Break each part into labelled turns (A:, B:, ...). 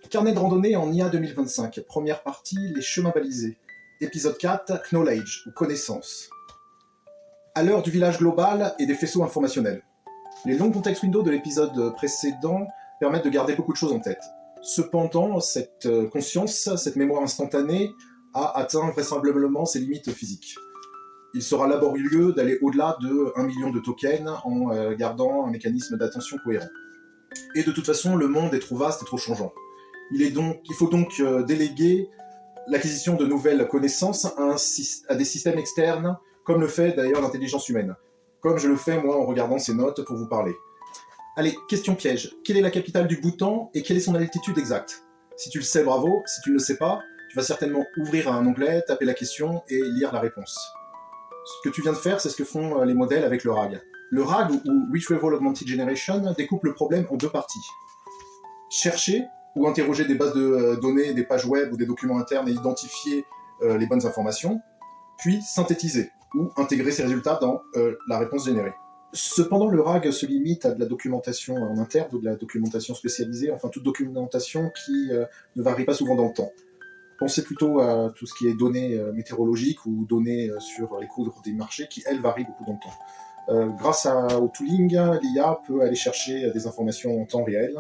A: Carnet de randonnée en IA 2025, première partie, les chemins balisés. Épisode 4, Knowledge, ou connaissance. À l'heure du village global et des faisceaux informationnels. Les longs context windows de l'épisode précédent permettent de garder beaucoup de choses en tête. Cependant, cette conscience, cette mémoire instantanée, a atteint vraisemblablement ses limites physiques. Il sera laborieux d'aller au-delà de 1 million de tokens en gardant un mécanisme d'attention cohérent. Et de toute façon, le monde est trop vaste et trop changeant. Il faut donc déléguer l'acquisition de nouvelles connaissances à des systèmes externes, comme le fait d'ailleurs l'intelligence humaine. Comme je le fais moi en regardant ces notes pour vous parler. Allez, question piège. Quelle est la capitale du Bhoutan et quelle est son altitude exacte? Si tu le sais, bravo. Si tu ne le sais pas, tu vas certainement ouvrir un onglet, taper la question et lire la réponse. Ce que tu viens de faire, c'est ce que font les modèles avec le RAG. Le RAG, ou Retrieval Augmented Generation, découpe le problème en deux parties. Chercher ou interroger des bases de données, des pages web ou des documents internes et identifier les bonnes informations, puis synthétiser ou intégrer ces résultats dans la réponse générée. Cependant, le RAG se limite à de la documentation en interne ou de la documentation spécialisée, enfin toute documentation qui ne varie pas souvent dans le temps. Pensez plutôt à tout ce qui est données météorologiques ou données sur les cours des marchés qui, elles, varient beaucoup dans le temps. Grâce au tooling, l'IA peut aller chercher des informations en temps réel,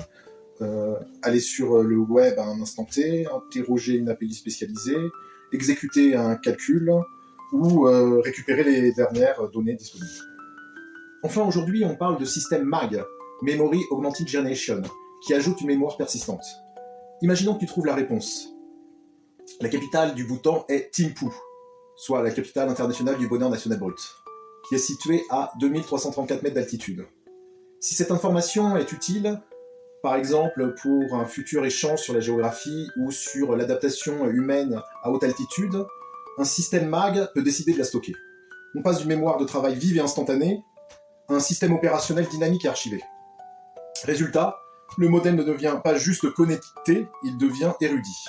A: aller sur le web à un instant T, interroger une API spécialisée, exécuter un calcul ou récupérer les dernières données disponibles. Enfin, aujourd'hui, on parle de système MAG, Memory Augmented Generation, qui ajoute une mémoire persistante. Imaginons que tu trouves la réponse. La capitale du Bhoutan est Thimphu, soit la capitale internationale du bonheur national brut, qui est située à 2334 mètres d'altitude. Si cette information est utile, par exemple pour un futur échange sur la géographie ou sur l'adaptation humaine à haute altitude, un système MAG peut décider de la stocker. On passe d'une mémoire de travail vive et instantanée à un système opérationnel dynamique et archivé. Résultat, le modèle ne devient pas juste connecté, il devient érudit.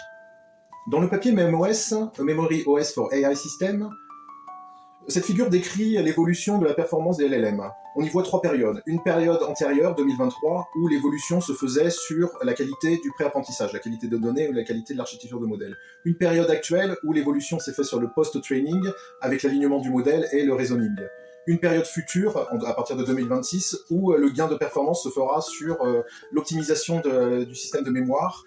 A: Dans le papier MemOS, Memory OS for AI System, cette figure décrit l'évolution de la performance des LLM. On y voit trois périodes. Une période antérieure, 2023, où l'évolution se faisait sur la qualité du pré-apprentissage, la qualité de données ou la qualité de l'architecture de modèle. Une période actuelle où l'évolution s'est faite sur le post-training, avec l'alignement du modèle et le reasoning. Une période future, à partir de 2026, où le gain de performance se fera sur l'optimisation du système de mémoire,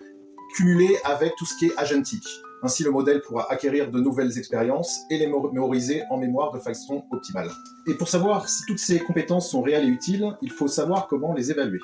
A: cumulé avec tout ce qui est agentique. Ainsi, le modèle pourra acquérir de nouvelles expériences et les mémoriser en mémoire de façon optimale. Et pour savoir si toutes ces compétences sont réelles et utiles, il faut savoir comment les évaluer.